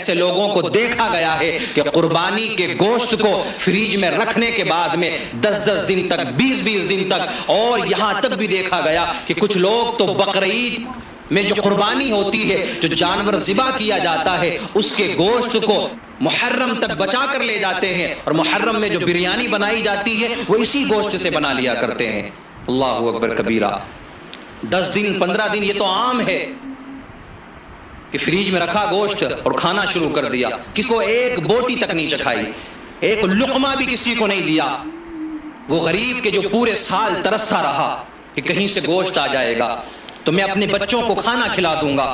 ایسے لوگوں کو دیکھا گیا ہے کہ قربانی کے گوشت کو فریج میں رکھنے کے بعد میں 10-10 دن تک 20-20 دن تک، اور یہاں تک بھی دیکھا گیا کہ کچھ لوگ تو بقرعید میں جو قربانی ہوتی ہے، جو جانور ذبح کیا جاتا ہے، اس کے گوشت کو محرم تک بچا کر لے جاتے ہیں، اور محرم میں جو بریانی بنائی جاتی ہے وہ اسی گوشت سے بنا لیا کرتے ہیں۔ اللہ اکبر کبیرہ۔ 10 دن 15 دن یہ تو عام ہے کہ فریج میں رکھا گوشت اور کھانا شروع کر دیا، کس کو ایک بوٹی تک نہیں چکھائی، ایک لقمہ بھی کسی کو نہیں دیا۔ وہ غریب کے جو پورے سال ترستا رہا کہ کہیں سے گوشت آ جائے گا تو میں اپنے بچوں کو کھانا کھلا دوں گا،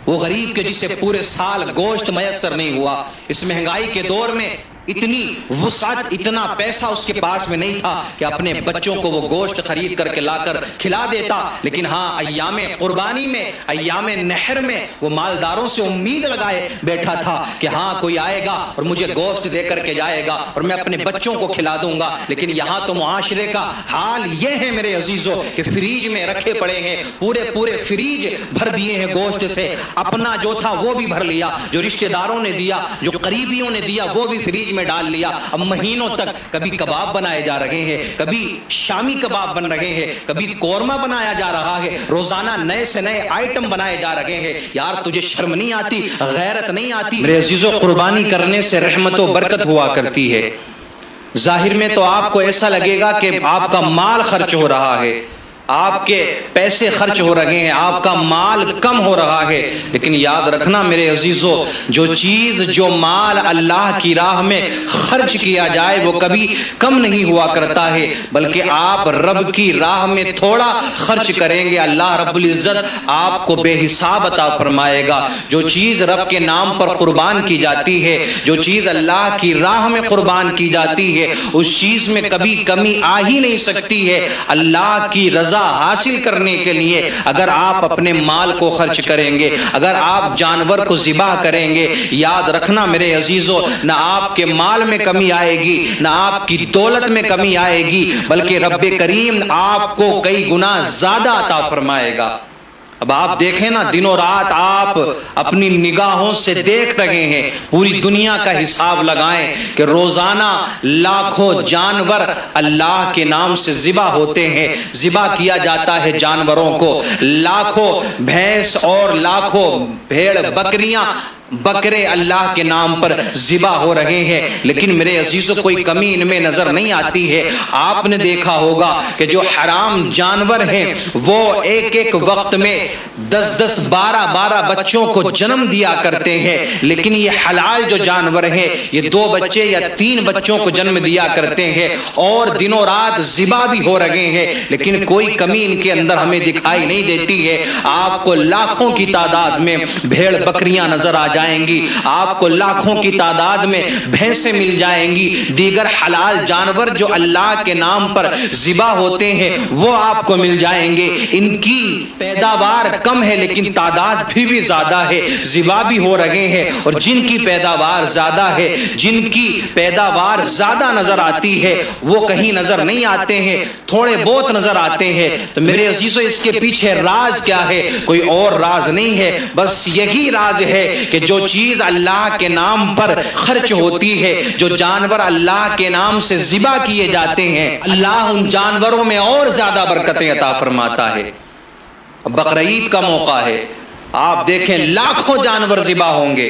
وہ غریب کے جسے پورے سال گوشت میسر نہیں ہوا۔ اس مہنگائی کے دور میں اتنی وسعت، اتنا پیسہ اس کے پاس میں نہیں تھا کہ اپنے بچوں کو وہ گوشت خرید کر کے لا کر کھلا دیتا، لیکن ہاں ایام قربانی میں، ایام نحر میں وہ مالداروں سے امید لگائے بیٹھا تھا کہ ہاں کوئی آئے گا اور مجھے گوشت دے کر کے جائے گا اور میں اپنے بچوں کو کھلا دوں گا۔ لیکن یہاں تو معاشرے کا حال یہ ہے میرے عزیزوں کہ فریج میں رکھے پڑے ہیں، پورے فریج بھر دیے ہیں گوشت سے، اپنا جو تھا وہ بھی بھر لیا، جو رشتہ داروں نے دیا، جو قریبیوں نے دیا وہ بھی فریج میں ڈال لیا۔ اب مہینوں تک کبھی کباب بنائے جا رہے ہیں، کبھی شامی کباب بن رہے ہیں، کبھی قورمہ بنایا جا رہا ہے، روزانہ نئے سے نئے آئٹم بنائے جا رہے ہیں۔ یار تجھے شرم نہیں آتی، غیرت نہیں آتی؟ میرے عزیزو، قربانی کرنے سے رحمت و برکت ہوا کرتی ہے۔ ظاہر میں تو آپ کو ایسا لگے گا کہ آپ کا مال خرچ ہو رہا ہے، آپ کے پیسے خرچ ہو رہے ہیں، آپ کا مال کم ہو رہا ہے، لیکن یاد رکھنا میرے عزیزو، جو چیز، جو مال اللہ کی راہ میں خرچ کیا جائے وہ کبھی کم نہیں ہوا کرتا ہے، بلکہ آپ رب کی راہ میں تھوڑا خرچ کریں گے، اللہ رب العزت آپ کو بے حساب عطا فرمائے گا۔ جو چیز رب کے نام پر قربان کی جاتی ہے، جو چیز اللہ کی راہ میں قربان کی جاتی ہے، اس چیز میں کبھی کمی آ ہی نہیں سکتی ہے۔ اللہ کی رضا حاصل کرنے کے لیے اگر آپ اپنے مال کو خرچ کریں گے، اگر آپ جانور کو ذبح کریں گے، یاد رکھنا میرے عزیزو، نہ آپ کے مال میں کمی آئے گی، نہ آپ کی دولت میں کمی آئے گی، بلکہ رب کریم آپ کو کئی گنا زیادہ عطا فرمائے گا۔ اب آپ دیکھیں نا، دن و رات آپ اپنی نگاہوں سے دیکھ رہے ہیں، پوری دنیا کا حساب لگائیں کہ روزانہ لاکھوں جانور اللہ کے نام سے ذبح ہوتے ہیں، ذبح کیا جاتا ہے جانوروں کو، لاکھوں بھینس اور لاکھوں بھیڑ بکریاں بکرے اللہ کے نام پر ذبح ہو رہے ہیں، لیکن میرے عزیزوں کوئی کمی ان میں نظر نہیں آتی ہے۔ آپ نے دیکھا ہوگا کہ جو حرام جانور ہیں وہ ایک ایک وقت میں 10-10 12-12 بچوں کو جنم دیا کرتے ہیں، لیکن یہ حلال جو جانور ہیں یہ 2 بچے یا 3 بچوں کو جنم دیا کرتے ہیں اور دنوں رات ذبح بھی ہو رہے ہیں، لیکن کوئی کمی ان کے اندر ہمیں دکھائی نہیں دیتی ہے۔ آپ کو لاکھوں کی تعداد میں بھیڑ بکریاں نظر آ جائیں گی، آپ کو لاکھوں کی تعداد میں بھینسیں مل جائیں گی، دیگر حلال جانور جو اللہ کے نام پر ذبح ہوتے ہیں وہ آپ کو مل جائیں گے۔ ان کی پیداوار کم ہے لیکن تعداد پھر بھی زیادہ ہے، ذبح بھی ہو رہے ہیں، اور جن کی پیداوار زیادہ ہے، جن کی پیداوار زیادہ نظر آتی ہے وہ کہیں نظر نہیں آتے ہیں، تھوڑے بہت نظر آتے ہیں۔ تو میرے عزیزو، اس کے پیچھے راز کیا ہے؟ کوئی اور راز نہیں ہے، بس یہی راز ہے کہ جو چیز اللہ کے نام پر خرچ ہوتی ہے، جو جانور اللہ کے نام سے ذبح کیے جاتے ہیں، اللہ ان جانوروں میں اور زیادہ برکتیں عطا فرماتا ہے۔ بقرعید کا موقع ہے، آپ دیکھیں لاکھوں جانور ذبح ہوں گے،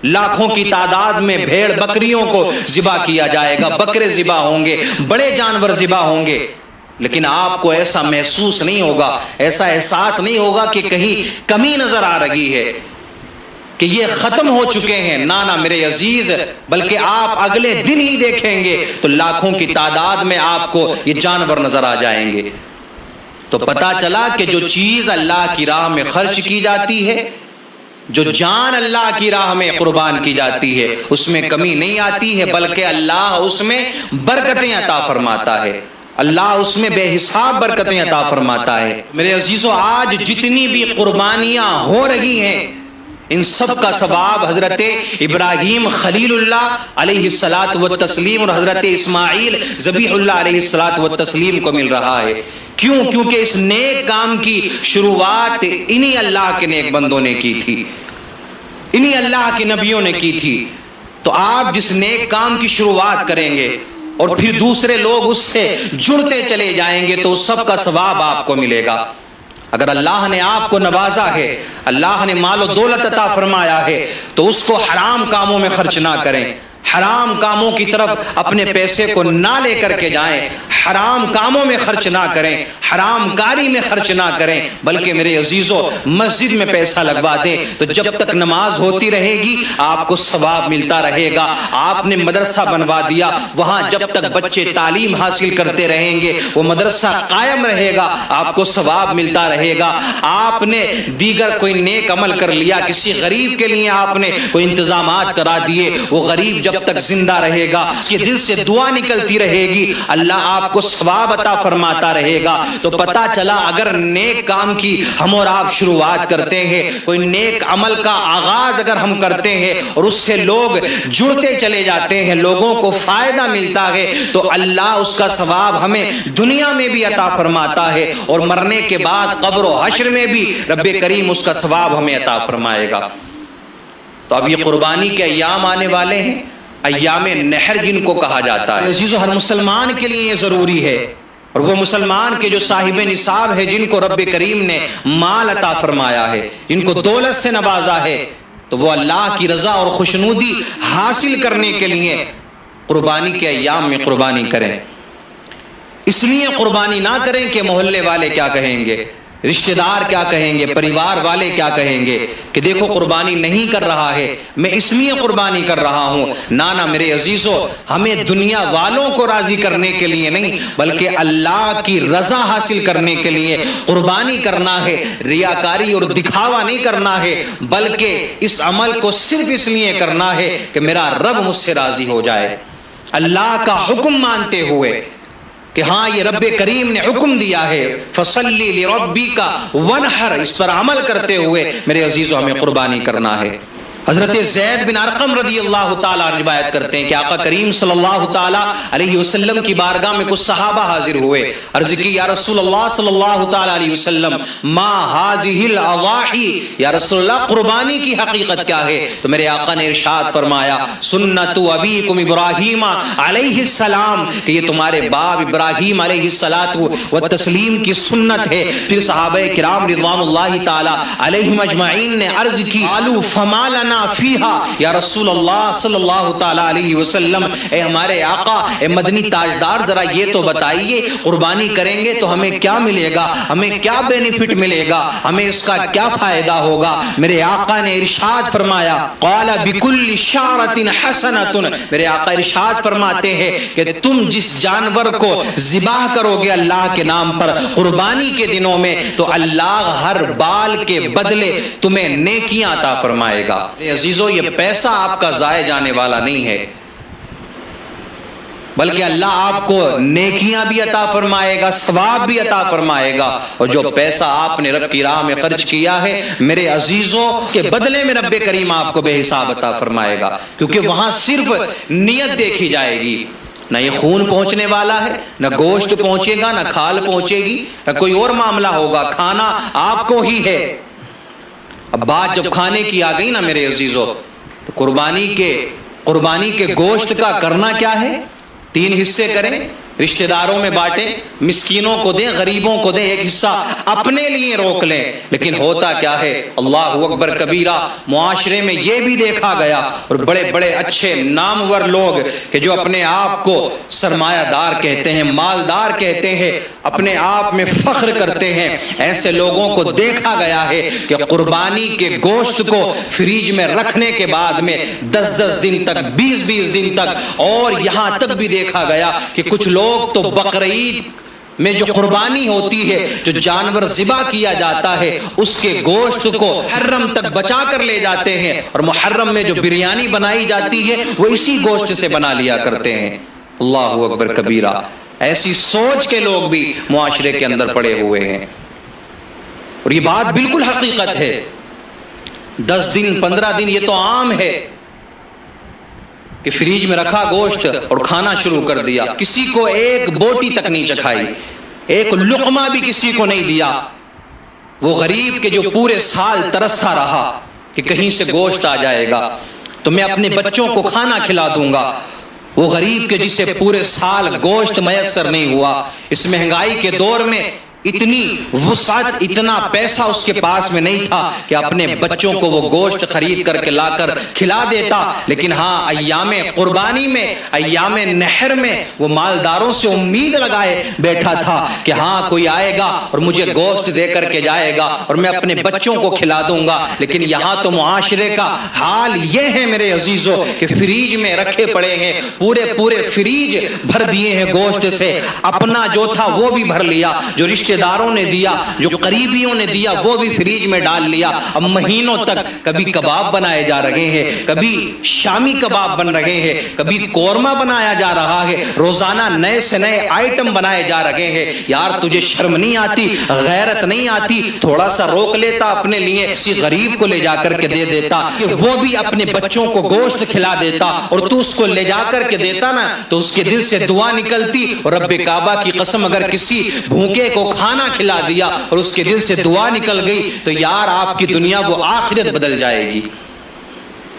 لاکھوں کی تعداد میں بھیڑ بکریوں کو ذبح کیا جائے گا، بکرے ذبح ہوں گے، بڑے جانور ذبح ہوں گے، لیکن آپ کو ایسا محسوس نہیں ہوگا، ایسا احساس نہیں ہوگا کہ کہیں کمی نظر آ رہی ہے، کہ یہ ختم ہو چکے ہیں۔ نانا میرے عزیز، بلکہ آپ اگلے دن ہی دیکھیں گے تو لاکھوں کی تعداد میں آپ کو یہ جانور نظر آ جائیں گے۔ تو پتا چلا کہ جو چیز اللہ کی راہ میں خرچ کی جاتی ہے، جو جان اللہ کی راہ میں قربان کی جاتی ہے، اس میں کمی نہیں آتی ہے، بلکہ اللہ اس میں برکتیں عطا فرماتا ہے، اللہ اس میں بے حساب برکتیں عطا فرماتا ہے۔ میرے عزیزو، آج جتنی بھی قربانیاں ہو رہی ہیں ان سب کا ثواب حضرت ابراہیم خلیل اللہ علیہ الصلاۃ والتسلیم اور حضرت اسماعیل ذبیح اللہ علیہ الصلاۃ والتسلیم کو مل رہا ہے۔ کیوں؟ کیونکہ اس نیک کام کی شروعات انہی اللہ کے نیک بندوں نے کی تھی۔ انہی اللہ کے نبیوں نے کی تھی۔ تو آپ جس نیک کام کی شروعات کریں گے اور پھر دوسرے لوگ اس سے جڑتے چلے جائیں گے تو اس سب کا ثواب آپ کو ملے گا۔ اگر اللہ نے آپ کو نوازا ہے، اللہ نے مال و دولت عطا فرمایا ہے، تو اس کو حرام کاموں میں خرچ نہ کریں، حرام کاموں کی طرف اپنے پیسے کو نہ لے کر کے جائیں، حرام کاموں میں خرچ نہ کریں، حرام کاری میں خرچ نہ کریں، بلکہ میرے عزیزو مسجد میں پیسہ لگوا دیں، تو جب تک نماز ہوتی رہے گی آپ کو ثواب ملتا رہے گا۔ آپ نے مدرسہ بنوا دیا، وہاں جب تک بچے تعلیم حاصل کرتے رہیں گے وہ مدرسہ قائم رہے گا، آپ کو ثواب ملتا رہے گا۔ آپ نے دیگر کوئی نیک عمل کر لیا، کسی غریب کے لیے آپ نے کوئی انتظامات کرا دیے، وہ غریب جب تک زندہ رہے گا اس کے دل سے دعا نکلتی رہے گی، اللہ آپ کو ثواب عطا فرماتا رہے گا۔ تو پتہ چلا اگر نیک کام کی ہم اور آپ شروعات کرتے ہیں، کوئی نیک عمل کا آغاز اگر ہم کرتے ہیں اور اس سے لوگ جڑتے چلے جاتے ہیں، لوگوں کو فائدہ ملتا ہے، تو اللہ اس کا ثواب ہمیں دنیا میں بھی عطا فرماتا ہے اور مرنے کے بعد قبر و حشر میں بھی رب کریم اس کا ثواب ہمیں عطا فرمائے گا۔ تو اب یہ قربانی کے ایام آنے والے ہیں، ایام نحر جن کو کہا جاتا ہے۔ عزیزو ہر مسلمان کے لیے یہ ضروری ہے، اور وہ مسلمان کے جو صاحب نصاب ہے، جن کو رب کریم نے مال عطا فرمایا ہے، جن کو دولت سے نوازا ہے، تو وہ اللہ کی رضا اور خوشنودی حاصل کرنے کے لیے قربانی کے ایام میں قربانی کریں۔ اس لیے قربانی نہ کریں کہ محلے والے کیا کہیں گے، رشتہ دار کیا کہیں گے، پریوار والے کیا کہیں گے کہ دیکھو قربانی نہیں کر رہا ہے، میں اس لیے قربانی کر رہا ہوں۔ نانا میرے عزیزو، ہمیں دنیا والوں کو راضی کرنے کے لیے نہیں بلکہ اللہ کی رضا حاصل کرنے کے لیے قربانی کرنا ہے، ریاکاری اور دکھاوا نہیں کرنا ہے، بلکہ اس عمل کو صرف اس لیے کرنا ہے کہ میرا رب مجھ سے راضی ہو جائے، اللہ کا حکم مانتے ہوئے کہ ہاں یہ رب کریم نے حکم دیا ہے فصلی لربک ونحر، اس پر عمل کرتے ہوئے میرے عزیزو ہمیں قربانی کرنا ہے۔ حضرت زید بن ارقم رضی اللہ تعالیٰ روایت کرتے ہیں کہ آقا کریم صلی اللہ تعالیٰ علیہ وسلم کی بارگاہ میں کچھ صحابہ حاضر ہوئے، عرض کی یا رسول اللہ صلی اللہ تعالیٰ علیہ وسلم ما هذه الاضاحی، یا رسول اللہ قربانی کی حقیقت کیا ہے؟ تو میرے آقا نے ارشاد فرمایا سنت ابیکم ابراہیم علیہ السلام، کہ یہ تمہارے باپ ابراہیم علیہ الصلاۃ والتسلیم کی سنت ہے۔ پھر صحابہ کرام رضوان اللہ تعالیٰ علیہم اجمعین نے عرض کی قالوا فما لنا فیہا، یا رسول اللہ صلی اللہ تعالیٰ علیہ وسلم، اے ہمارے آقا، اے مدنی تاجدار، ذرا یہ تو بتائیے قربانی کریں گے تو ہمیں کیا ملے گا، ہمیں کیا بینیفٹ ملے گا، ہمیں اس کا کیا فائدہ ہوگا؟ میرے آقا نے ارشاد فرمایا قال بکل شعرۃ حسنۃ، میرے آقا ارشاد فرماتے ہیں کہ تم جس جانور کو ذبح کرو گے اللہ کے نام پر قربانی کے دنوں میں، تو اللہ ہر بال کے بدلے تمہیں نیکیاں عطا فرمائے گا۔ عزیزو یہ پیسہ آپ کا ضائع جانے والا نہیں ہے، بلکہ اللہ آپ کو نیکیاں بھی عطا فرمائے گا، ثواب بھی عطا فرمائے گا، اور جو پیسہ آپ نے رب کی راہ میں خرچ کیا ہے میرے عزیزوں کے بدلے میں رب کریم آپ کو بے حساب عطا فرمائے گا، کیونکہ وہاں صرف نیت دیکھی جائے گی، نہ یہ خون پہنچنے والا ہے، نہ گوشت پہنچے گا، نہ کھال پہنچے گی، نہ کوئی اور معاملہ ہوگا، کھانا آپ کو ہی ہے۔ اب بات جب کھانے کی آ گئی نا میرے عزیزو، تو قربانی کے گوشت کا کرنا کیا ہے؟ 3 حصے کریں، رشتہ داروں میں بانٹیں، مسکینوں کو دیں، غریبوں کو دیں، ایک حصہ اپنے لیے روک لیں۔ لیکن ہوتا کیا ہے، اللہ اکبر کبیرہ، معاشرے میں یہ بھی دیکھا گیا، اور بڑے بڑے اچھے نامور لوگ کہ جو اپنے آپ کو سرمایہ دار کہتے ہیں، مالدار کہتے ہیں، اپنے آپ میں فخر کرتے ہیں، ایسے لوگوں کو دیکھا گیا ہے کہ قربانی کے گوشت کو فریج میں رکھنے کے بعد میں 10 دن تک، 20 دن تک، اور یہاں تک بھی دیکھا گیا کہ کچھ لوگ تو بقرعید میں جو قربانی ہوتی ہے، جو جانور ذبح کیا جاتا ہے، اس کے گوشت کو محرم تک بچا کر لے جاتے ہیں، اور محرم میں جو بریانی بنائی جاتی ہے وہ اسی گوشت سے بنا لیا کرتے ہیں۔ اللہ اکبر کبیرہ، ایسی سوچ کے لوگ بھی معاشرے کے اندر پڑے ہوئے ہیں، اور یہ بات بالکل حقیقت ہے۔ 10 دن 15 دن یہ تو عام ہے کہ فریج میں رکھا گوشت اور کھانا شروع کر دیا، کسی کو ایک بوٹی تک نہیں چکھائی، ایک لقمہ بھی کسی کو نہیں دیا۔ وہ غریب کے جو پورے سال ترستا رہا، کہ کہیں سے گوشت آ جائے گا تو میں اپنے بچوں کو کھانا کھلا دوں گا. وہ غریب کے جسے پورے سال گوشت میسر نہیں ہوا، اس مہنگائی کے دور میں اتنی وسعت، اتنا پیسہ اس کے پاس میں نہیں تھا کہ اپنے بچوں کو وہ گوشت خرید کر کے لا کر کھلا دیتا. لیکن ہاں، ایام قربانی میں، ایام نحر میں وہ مالداروں سے امید لگائے بیٹھا تھا کہ ہاں کوئی آئے گا اور مجھے گوشت دے کر کے جائے گا اور میں اپنے بچوں کو کھلا دوں گا. لیکن یہاں تو معاشرے کا حال یہ ہے میرے عزیزوں کہ فریج میں رکھے پڑے ہیں، پورے فریج بھر دیے ہیں گوشت سے. اپنا جو تھا وہ بھی بھر لیا، جو رشتہ داروں نے دیا، جو قریبیوں نے دیا، وہ بھی فریج میں ڈال لیا. اب مہینوں تک کبھی کباب بنائے جا رہے ہیں، کبھی شامی کباب بن رہے ہیں، کبھی قورمہ بنایا جا رہا ہے، روزانہ نئے سے نئے آئٹم بنائے جا رہے ہیں. یار تجھے شرم نہیں آتی، غیرت نہیں آتی؟ تھوڑا سا روک لیتا، اپنے لیے کسی غریب کو لے جا کر کے دے دیتا کہ وہ بھی اپنے بچوں کو گوشت کھلا دیتا، اور تو اس کو لے جا کر کے دیتا نا تو اس کے دل سے دعا نکلتی. اور رب کعبہ کی قسم، اگر کسی بھوکے کو کھانا کھلا دیا اور اس کے دل سے دعا نکل گئی تو یار آپ کی دنیا وہ آخرت بدل جائے گی،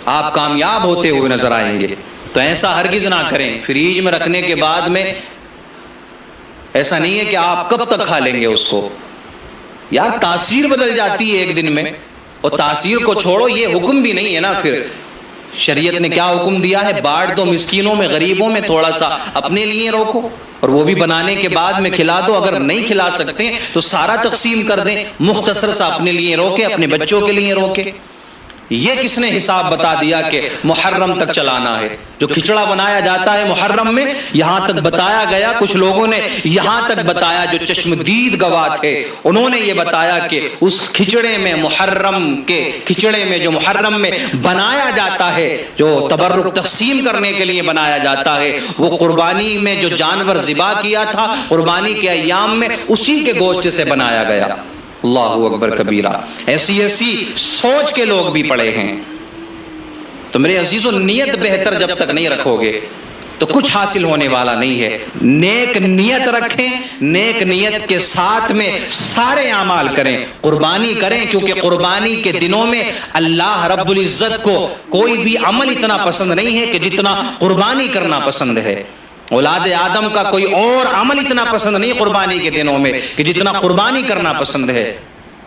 آپ کامیاب ہوتے ہوئے نظر آئیں گے. تو ایسا ہرگز نہ کریں. فریج میں رکھنے کے بعد میں ایسا نہیں ہے کہ آپ کب تک کھا لیں گے اس کو. یار تاثیر بدل جاتی ہے ایک دن میں. اور تاثیر کو چھوڑو، یہ حکم بھی نہیں ہے نا. پھر شریعت نے کیا حکم دیا ہے؟ بانٹ دو مسکینوں میں، غریبوں میں، تھوڑا سا اپنے لیے روکو، اور وہ بھی بنانے کے بعد میں کھلا دو. اگر نہیں کھلا سکتے تو سارا تقسیم کر دیں، مختصر سا اپنے لیے روکے، اپنے بچوں کے لیے روکے. یہ کس نے حساب بتا دیا کہ محرم تک چلانا ہے؟ جو کھچڑا بنایا جاتا ہے محرم میں، یہاں تک بتایا گیا. کچھ لوگوں نے یہاں تک بتایا، جو چشمدید گواہ تھے، انہوں نے یہ بتایا کہ اس کھچڑے میں، محرم کے کھچڑے میں جو محرم میں بنایا جاتا ہے، جو تبرک تقسیم کرنے کے لیے بنایا جاتا ہے، وہ قربانی میں جو جانور ذبح کیا تھا قربانی کے ایام میں، اسی کے گوشت سے بنایا گیا. اللہ اکبر کبیرہ. ایسی سوچ کے لوگ بھی پڑے ہیں. تو میرے عزیزو، نیت بہتر جب تک نہیں رکھو گے تو کچھ حاصل ہونے والا نہیں ہے. نیک نیت رکھیں، نیک نیت کے ساتھ میں سارے اعمال کریں، قربانی کریں، کیونکہ قربانی کے دنوں میں اللہ رب العزت کو کوئی بھی عمل اتنا پسند نہیں ہے کہ جتنا قربانی کرنا پسند ہے. اولاد آدم کا کوئی اور عمل اتنا پسند نہیں قربانی کے دنوں میں کہ جتنا قربانی کرنا پسند ہے.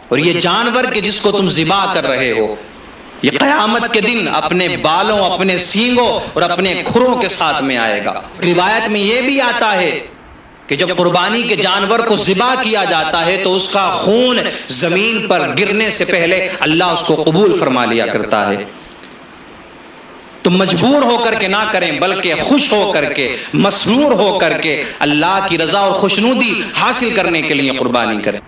اور یہ جانور کہ جس کو تم ذبح کر رہے ہو، یہ قیامت کے دن اپنے بالوں، اپنے سینگوں اور اپنے کھروں کے ساتھ میں آئے گا. روایت میں یہ بھی آتا ہے کہ جب قربانی کے جانور کو ذبح کیا جاتا ہے تو اس کا خون زمین پر گرنے سے پہلے اللہ اس کو قبول فرما لیا کرتا ہے. تو مجبور ہو کر کے نہ کریں، بلکہ خوش ہو کر کے، مسرور ہو کر کے اللہ کی رضا اور خوشنودی حاصل کرنے کے لیے قربانی کریں.